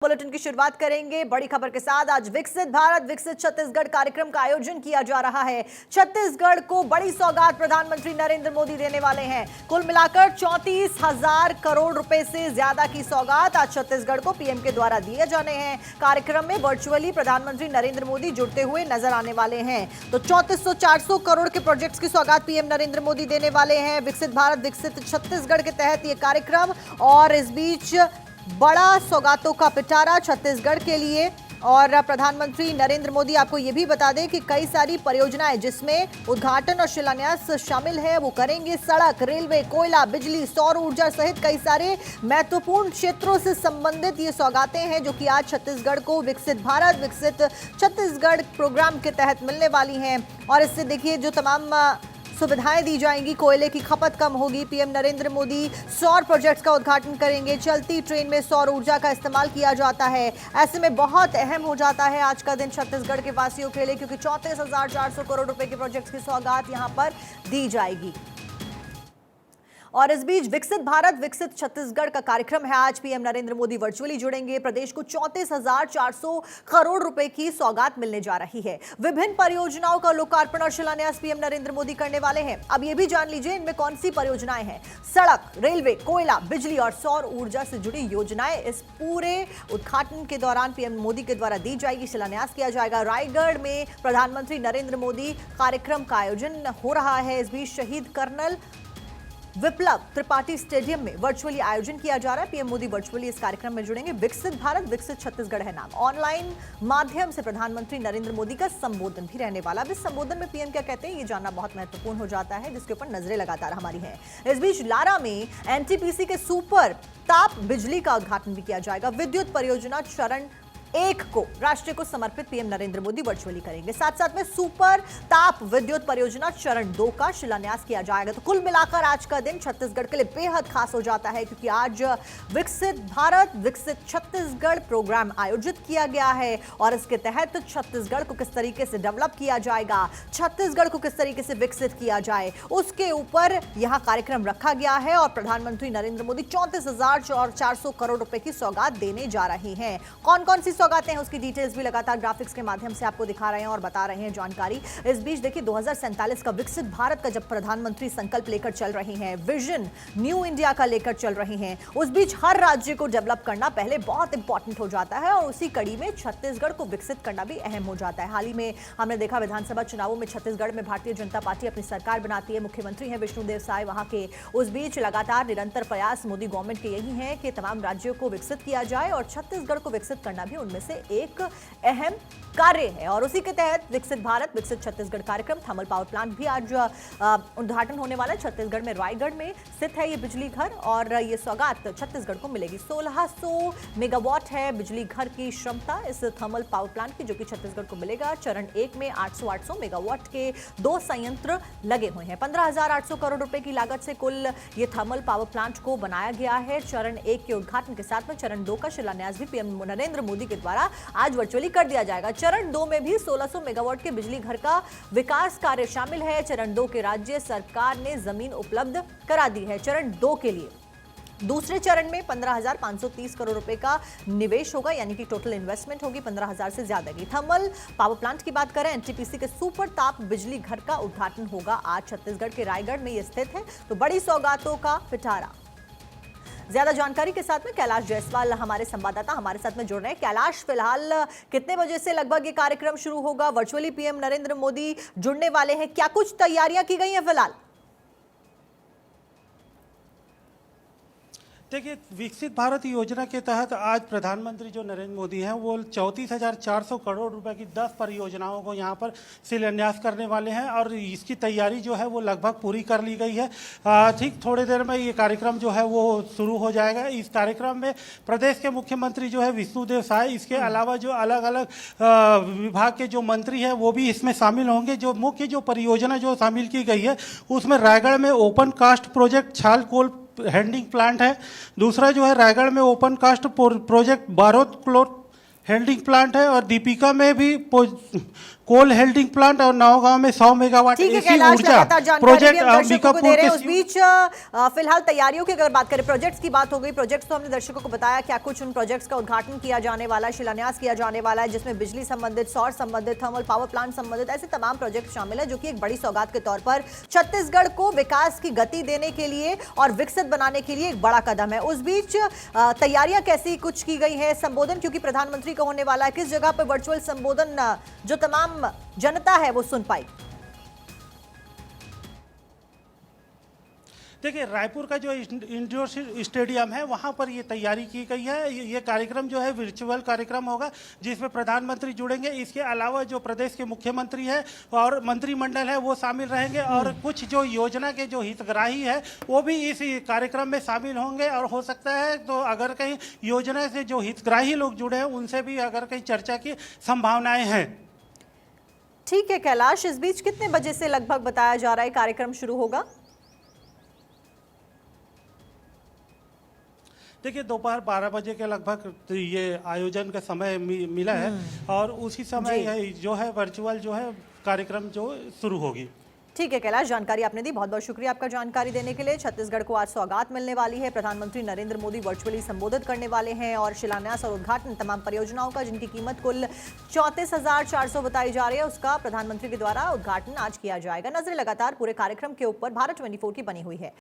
Bulletin की शुरुआत करेंगे बड़ी खबर के साथ। आज विकसित भारत विकसित छत्तीसगढ़ कार्यक्रम का आयोजन किया जा रहा है। छत्तीसगढ़ को बड़ी सौगात प्रधानमंत्री नरेंद्र मोदी देने वाले हैं। कुल मिलाकर 34,000 करोड़ रुपए से ज्यादा की सौगात आज छत्तीसगढ़ को पीएम के द्वारा दिए जाने हैं। कार्यक्रम में वर्चुअली प्रधानमंत्री नरेंद्र मोदी जुड़ते हुए नजर आने वाले हैं। तो 3400-400 करोड़ के प्रोजेक्ट्स की सौगात पीएम नरेंद्र मोदी देने वाले हैं। विकसित भारत विकसित छत्तीसगढ़ के तहत ये कार्यक्रम, और इस बीच बड़ा सौगातों का पिटारा छत्तीसगढ़ के लिए। और प्रधानमंत्री नरेंद्र मोदी आपको यह भी बता दें कि कई सारी परियोजनाएं जिसमें उद्घाटन और शिलान्यास शामिल है वो करेंगे। सड़क, रेलवे, कोयला, बिजली, सौर ऊर्जा सहित कई सारे महत्वपूर्ण क्षेत्रों से संबंधित ये सौगातें हैं जो कि आज छत्तीसगढ़ को विकसित भारत विकसित छत्तीसगढ़ प्रोग्राम के तहत मिलने वाली हैं। और इससे देखिए जो तमाम सुविधाएं दी जाएंगी, कोयले की खपत कम होगी। पीएम नरेंद्र मोदी सौर प्रोजेक्ट्स का उद्घाटन करेंगे। चलती ट्रेन में सौर ऊर्जा का इस्तेमाल किया जाता है। ऐसे में बहुत अहम हो जाता है आज का दिन छत्तीसगढ़ के वासियों के लिए, क्योंकि 34,400 करोड़ रुपए के प्रोजेक्ट्स की सौगात यहां पर दी जाएगी। और इस बीच विकसित भारत विकसित छत्तीसगढ़ का कार्यक्रम है। आज पीएम नरेंद्र मोदी वर्चुअली जुड़ेंगे। प्रदेश को 34,400 करोड़ रुपए की सौगात मिलने जा रही है। विभिन्न परियोजनाओं का लोकार्पण और शिलान्यास पीएम नरेंद्र मोदी करने वाले हैं। अब यह भी जान लीजिए इनमें कौन सी परियोजनाएं हैं। सड़क, रेलवे, कोयला, बिजली और सौर ऊर्जा से जुड़ी योजनाएं इस पूरे उद्घाटन के दौरान पीएम मोदी के द्वारा दी जाएगी, शिलान्यास किया जाएगा। रायगढ़ में प्रधानमंत्री नरेंद्र मोदी कार्यक्रम का आयोजन हो रहा है। इस बीच शहीद कर्नल विप्लव त्रिपाठी स्टेडियम में वर्चुअली आयोजन किया जा रहा है। पीएम मोदी वर्चुअली इस कार्यक्रम में जुड़ेंगे। विकसित भारत विकसित छत्तीसगढ़ है नाम। ऑनलाइन माध्यम से प्रधानमंत्री नरेंद्र मोदी का संबोधन भी रहने वाला। अब इस संबोधन में पीएम क्या कहते हैं ये जानना बहुत महत्वपूर्ण हो जाता है, जिसके ऊपर नजरें लगातार हमारी हैं। इस बीच लारा में एनटीपीसी के सुपर ताप बिजली का उद्घाटन भी किया जाएगा। विद्युत परियोजना चरण 1 को राष्ट्र को समर्पित पीएम नरेंद्र मोदी वर्चुअली करेंगे। साथ साथ में सुपर ताप विद्युत परियोजना चरण 2 का शिलान्यास किया जाएगा। तो कुल मिलाकर आज का दिन छत्तीसगढ़ के लिए बेहद खास हो जाता है, क्योंकि आज विकसित भारत विकसित छत्तीसगढ़ प्रोग्राम आयोजित किया गया है। और इसके तहत छत्तीसगढ़ को किस तरीके से डेवलप किया जाएगा, छत्तीसगढ़ को किस तरीके से विकसित किया जाए, उसके ऊपर यहां कार्यक्रम रखा गया है। और प्रधानमंत्री नरेंद्र मोदी 34,400 करोड़ रुपए की सौगात देने जा रहे हैं। कौन कौन सी सौगातें हैं उसकी डिटेल्स भी लगातार ग्राफिक्स के माध्यम से आपको दिखा रहे हैं और बता रहे हैं जानकारी। इस बीच देखिए 2047 का विकसित भारत का जब प्रधानमंत्री संकल्प लेकर चल रहे हैं, विजन न्यू इंडिया का लेकर चल रहे हैं, उस बीच हर राज्य को डेवलप करना पहले बहुत इंपॉर्टेंट हो जाता है। और उसी कड़ी में छत्तीसगढ़ को विकसित करना भी अहम हो जाता है। हाल ही में हमने देखा विधानसभा चुनावों में छत्तीसगढ़ में भारतीय जनता पार्टी अपनी सरकार बनाती है। मुख्यमंत्री हैं विष्णुदेव साय वहां के। उस बीच लगातार निरंतर प्रयास मोदी गवर्नमेंट के यही है कि तमाम राज्यों को विकसित किया जाए, और छत्तीसगढ़ को विकसित करना भी उनमें से एक अहम कार्य है। और उसी के तहत विकसित भारत विकसित छत्तीसगढ़ कार्यक्रम, थर्मल पावर प्लांट भी आज उद्घाटन होने वाला है। छत्तीसगढ़ में रायगढ़ में स्थित है ये बिजली घर, और ये सौगात छत्तीसगढ़ को मिलेगी। 1600 मेगावाट है बिजली घर की क्षमता इस थर्मल पावर प्लांट की, जो कि छत्तीसगढ़ को मिलेगा। चरण 1 में 800 मेगावाट के 2 संयंत्र लगे हुए हैं। 15,800 करोड़ रुपए की लागत से कुल ये थर्मल पावर प्लांट को बनाया गया है। चरण 1 के उद्घाटन के साथ में चरण 2 का शिलान्यास भी पीएम नरेंद्र मोदी के द्वारा आज वर्चुअली कर दिया जाएगा। चरण 2 में भी 1600 मेगावाट के बिजली घर का विकास कार्य शामिल है। चरण 2 के राज्य सरकार ने जमीन उपलब्ध करा दी है चरण 2 के लिए। दूसरे चरण में 15,530 करोड़ रुपए का निवेश होगा, यानी कि टोटल इन्वेस्टमेंट होगी 15,000 से ज्यादा की। थर्मल पावर प्लांट की बात करें, एनटीपीसी के सुपर ताप बिजली घर का उद्घाटन होगा आज छत्तीसगढ़ के रायगढ़ में ये स्थित है। तो बड़ी सौगातों का पिटारा। ज्यादा जानकारी के साथ में कैलाश जायसवाल हमारे संवाददाता हमारे साथ में जुड़ रहे हैं। कैलाश, फिलहाल कितने बजे से लगभग ये कार्यक्रम शुरू होगा? वर्चुअली पीएम नरेंद्र मोदी जुड़ने वाले हैं, क्या कुछ तैयारियां की गई हैं फिलहाल? देखिए, विकसित भारत योजना के तहत आज प्रधानमंत्री जो नरेंद्र मोदी हैं वो 34,400 करोड़ रुपए की 10 परियोजनाओं को यहाँ पर शिलान्यास करने वाले हैं। और इसकी तैयारी जो है वो लगभग पूरी कर ली गई है। ठीक थोड़ी देर में ये कार्यक्रम जो है वो शुरू हो जाएगा। इस कार्यक्रम में प्रदेश के मुख्यमंत्री जो है विष्णुदेव साय, इसके अलावा जो अलग अलग विभाग के जो मंत्री हैं वो भी इसमें शामिल होंगे। जो मुख्य जो परियोजना जो शामिल की गई है उसमें रायगढ़ में ओपन कास्ट प्रोजेक्ट छाल कोल हैंडलिंग प्लांट है। दूसरा जो है रायगढ़ में open cast project Barod cloth handling plant है। और दीपिका में भी कोल हेल्डिंग प्लांट और नौगांव में 100 मेगावाट ठीक है एसी कैलाश, ऊर्जा लगातार जानकारी भी प्रोजेक्ट हम दर्शकों को अंबिकापुर दे रहे के हैं। उस बीच फिलहाल तैयारियों की अगर बात करें, प्रोजेक्ट्स की बात हो गई। प्रोजेक्ट्स तो हमने दर्शकों को बताया क्या कुछ उन प्रोजेक्ट्स का उद्घाटन किया जाने वाला है, शिलान्यास किया जाने वाला है, जिसमें बिजली संबंधित, सौर संबंधित, थर्मल पावर प्लांट संबंधित ऐसे तमाम प्रोजेक्ट शामिल है, जो कि एक बड़ी सौगात के तौर पर छत्तीसगढ़ को विकास की गति देने के लिए और विकसित बनाने के लिए एक बड़ा कदम है। उस बीच तैयारियां कैसी कुछ की गई है, संबोधन क्योंकि प्रधानमंत्री का होने वाला है, किस जगह पर वर्चुअल संबोधन जो तमाम जनता है वो सुन पाई? देखिए, रायपुर का जो इंडोर स्टेडियम है वहाँ पर ये तैयारी की गई है। ये कार्यक्रम जो है वर्चुअल कार्यक्रम होगा, जिसमें प्रधानमंत्री जुड़ेंगे। इसके अलावा जो प्रदेश के मुख्यमंत्री है और मंत्रिमंडल है वो शामिल रहेंगे, और कुछ जो योजना के जो हितग्राही है वो भी इस कार्यक्रम में शामिल होंगे। और हो सकता है तो अगर कहीं योजना से जो हितग्राही लोग जुड़े हैं उनसे भी अगर कहीं चर्चा की संभावनाएं हैं। ठीक है कैलाश, इस बीच कितने बजे से लगभग बताया जा रहा है कार्यक्रम शुरू होगा? देखिए, दोपहर 12 बजे के लगभग तो ये आयोजन का समय मिला है, और उसी समय जो है वर्चुअल जो है कार्यक्रम जो शुरू होगी। ठीक है कैलाश, जानकारी आपने दी, बहुत बहुत शुक्रिया आपका जानकारी देने के लिए। छत्तीसगढ़ को आज सौगात मिलने वाली है। प्रधानमंत्री नरेंद्र मोदी वर्चुअली संबोधित करने वाले हैं और शिलान्यास और उद्घाटन तमाम परियोजनाओं का, जिनकी कीमत कुल 34,400 बताई जा रही है, उसका प्रधानमंत्री के द्वारा उद्घाटन आज किया जाएगा। नजरें लगातार पूरे कार्यक्रम के ऊपर भारत 24 की बनी हुई है।